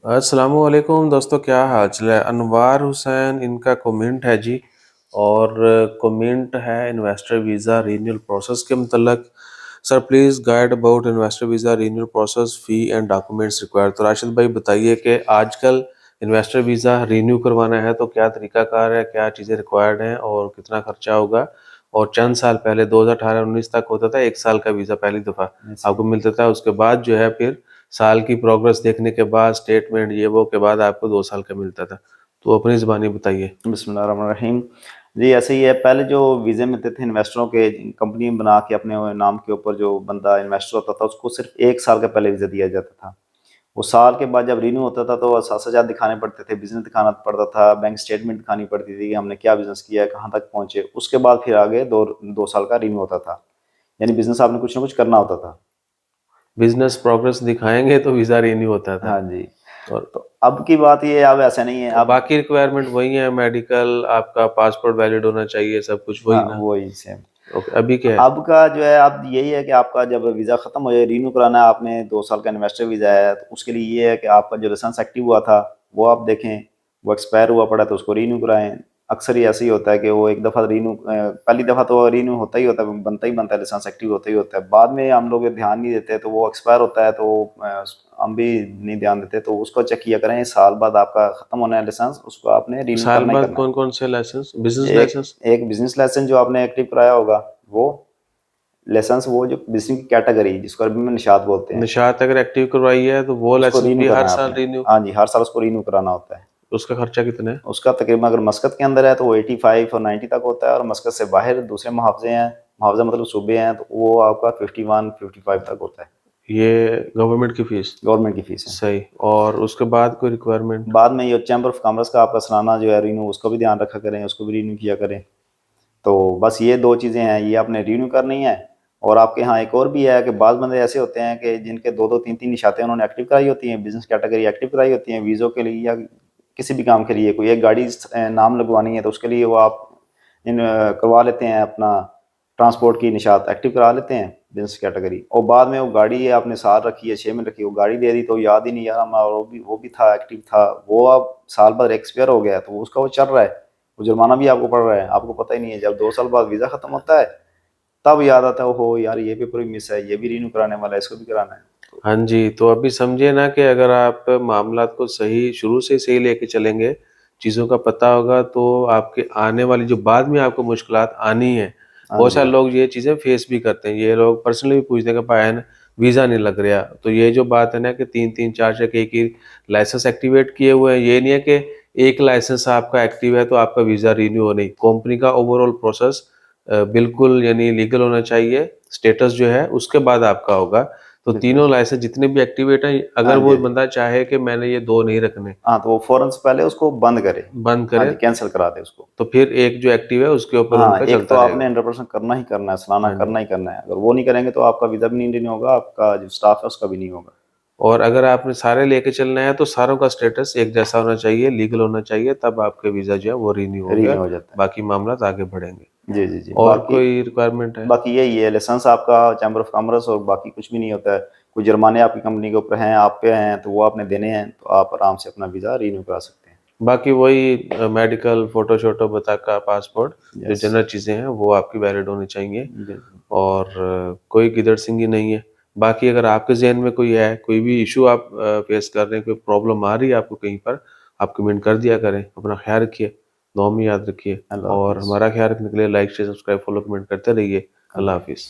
अस्सलामुअलैकुम दोस्तों, क्या हाल है। अनवार हुसैन इनका कमेंट है जी। और कमेंट है इन्वेस्टर वीज़ा रीन्यूअल प्रोसेस के मतलब। Sir please guide about investor visa renewal process, fee and documents required. तो राशिद भाई बताइए कि आजकल इन्वेस्टर वीज़ा रीन्यू करवाना है तो क्या तरीकाकार है, क्या चीज़ें रिक्वायर्ड हैं और कितना खर्चा होगा। और चंद साल पहले 2018-19 तक होता था 1 साल का वीज़ा पहली दफ़ा आपको मिलता था। उसके बाद जो है फिर साल की प्रोग्रेस देखने के बाद स्टेटमेंट ये वो के बाद आपको 2 साल का मिलता था। तो अपनी ज़ुबानी बताइए। बिस्मिल्लाहिर्रहमानिर्रहीम। जी, ऐसे ही है। पहले जो वीज़े मिलते थे इन्वेस्टरों के, कंपनी बना के अपने नाम के ऊपर जो बंदा इन्वेस्टर होता था उसको सिर्फ 1 साल का पहले वीज़ा दिया जाता था। वो साल के बाद जब रिन्यू होता था तो असासाजात दिखाने पड़ते थे, बिज़नेस दिखाना पड़ता था, बैंक स्टेटमेंट दिखानी पड़ती थी कि हमने क्या बिज़नेस किया है, कहाँ तक पहुँचे। उसके बाद फिर आगे 2 साल का रिन्यू होता था। यानी बिज़नेस आपने कुछ ना कुछ करना होता था। बिज़नेस प्रोग्रेस दिखाएँगे तो वीज़ा रिन्यू होता था। हाँ जी। और तो अब की बात ये है, अब ऐसा नहीं है। अब बाकी रिक्वायरमेंट वही है, मेडिकल आपका पासपोर्ट वैलिड होना चाहिए, सब कुछ वही हाँ, ना? वही सेम। ओके, अभी क्या है? अब का जो है, अब यही है कि आपका जब वीज़ा ख़त्म हो जाए, रिन्यू कराना है आपने, 2 साल का इन्वेस्टर वीज़ा है, तो उसके लिए ये है कि आपका जो लाइसेंस एक्टिव हुआ था, वो आप देखें, वो एक्सपायर हुआ पड़ा है तो उसको रिन्यू कराएँ। अक्सर ये ऐसे ही होता है कि वो एक दफ़ा रिन्यू पहली दफ़ा तो रिन्यू होता ही होता है, बनता ही बनता है, लाइसेंस एक्टिव होता ही होता है। बाद में हम लोग ध्यान नहीं देते, तो वो एक्सपायर होता है, तो हम भी नहीं ध्यान देते, तो उसको चेक किया करें, साल बाद आपका ख़त्म होना है लाइसेंस, उसको आपने रिन्यू साल करना ही बाद करना है। कौन-कौन से लाइसेंस? बिज़नेस एक लाइसेंस? एक बिज़नेस लाइसेंस जो आपने एक्टिव कराया होगा, वो लाइसेंस, वो जो बिज़नेस की कैटेगरी जिसको अरबी में निशात बोलते हैं, निशात अगर एक्टिव करवाई है तो वो उसको लाइसेंस रिन्यू भी हर करना है साल आपने। रिन्यू। हाँ जी, हर साल उसको रिन्यू कराना होता है। उसका खर्चा कितना है? उसका तकरीबन अगर मस्कत के अंदर है तो वो 85 और 90 तक होता है, और मस्कत से बाहर दूसरे मुहाफ़ज़े हैं, मुहाफ़ज़ा मतलब सूबे हैं, तो वो आपका 51, 55 तक होता है। ये गवर्नमेंट की फीस। गवर्नमेंट की फ़ीस है। सही। और उसके बाद कोई रिक्वायरमेंट? बाद में ये चैम्बर ऑफ कॉमर्स का आपका सालाना जो है रिन्यू, उसको भी ध्यान रखा करें, उसको भी रिन्यू किया करें। तो बस ये 2 चीज़ें हैं, ये आपने रिन्यू करनी है। और आपके यहाँ एक और भी है कि बाज़ बंदे ऐसे होते हैं कि जिनके 2-2 3-3 निशातें उन्होंने एक्टिव कराई होती हैं, बिज़नेस कैटेगरी एक्टिव कराई होती हैं वीज़ों के लिए या किसी भी काम के लिए। कोई एक गाड़ी नाम लगवानी है तो उसके लिए वो आप करवा लेते हैं, अपना ट्रांसपोर्ट की निशात एक्टिव करा लेते हैं, बिज़नेस कैटेगरी। और बाद में वो गाड़ी आपने साल रखी है, 6 महीने रखी है, वो गाड़ी दे दी तो याद ही नहीं, यार हमारा वो भी था, एक्टिव था। वो अब साल बाद एक्सपायर हो गया है, तो वो उसका वो चल रहा है। वो जुर्माना भी आपको पड़ रहा है, आपको पता ही नहीं है। जब 2 साल बाद वीज़ा ख़त्म होता है, तब याद आता है, ओहो यार ये पेपर भी मिस है, ये भी रिन्यू कराने वाला है, इसको भी कराना है। तो हाँ जी, तो अभी समझिए ना कि अगर आप मामलात को सही शुरू से सही लेके चलेंगे, चीज़ों का पता होगा तो आपके आने वाली जो बाद में आपको मुश्किलात आनी है, हाँ बहुत जी। सारे लोग ये चीज़ें फेस भी करते हैं। ये लोग पर्सनली भी पूछते हैं कि भाई है ना वीज़ा नहीं लग रहा। तो ये जो बात है ना कि 3-3 4-4 एक ही लाइसेंस एक्टिवेट किए हुए हैं, ये नहीं है कि एक लाइसेंस आपका एक्टिव है तो आपका वीज़ा रिन्यू हो नहीं। कंपनी का ओवरऑल प्रोसेस बिल्कुल यानी लीगल होना चाहिए, स्टेटस जो है उसके बाद आपका होगा। तो बिल्कुल। तीनों लाइसेंस जितने भी एक्टिवेट हैं, अगर हाँ जी, वो हाँ जी। बंदा चाहे कि मैंने ये 2 नहीं रखने, हाँ, तो वो फ़ौरन से पहले उसको बंद करे। बंद हाँ करे, जी, कैंसल करा दे उसको। तो फिर एक जो एक्टिव है उसके ऊपर हाँ, उनका एक तो चलता आपने रहेगा। 100% करना ही करना है, सालाना हाँ जी। करना ही करना है। अगर वो नहीं करेंगे तो आपका वीज़ा भी नहीं रिन्यू होगा, आपका जो स्टाफ है उसका भी नहीं होगा। और अगर आपने सारे लेके चलना है तो सारों का स्टेटस एक जैसा होना चाहिए, लीगल होना चाहिए, तब आपके वीज़ा जो है वो रिन्यू होंगे, रिन्यू हो जाता है। बाकी मामलात आगे बढ़ेंगे। जी, जी, जी। और बाकी कोई रिक्वायरमेंट है? बाकी यही है, लाइसेंस आपका चैम्बर ऑफ कॉमर्स, और बाकी कुछ भी नहीं होता है। कोई जुर्माने आपकी कंपनी के ऊपर हैं, आप पे हैं, तो वो आपने देने हैं, तो आप आराम से अपना वीज़ा रिन्यू करा सकते हैं। बाकी वही मेडिकल, फ़ोटो-शोटो बता का पासपोर्ट, जो यस, जनरल चीज़ें हैं वो आपकी वैलिड होनी चाहिए। बिल्कुल। और कोई गिदड़-सिंगी नहीं है। बाकी अगर आपके ज़हन में कोई है, कोई भी इश्यू आप फेस कर रहे हैं, कोई प्रॉब्लम आ रही है आपको कहीं पर, आप कमेंट कर दिया करें। अपना ख़्याल रखिए, दुआ में याद रखिए अल्लाह और हाफ़िज़। हमारा ख़्याल रखने के लिए like, share, subscribe, follow, comment करते रहिए। अल्लाह अल्लाह हाफ़िज़।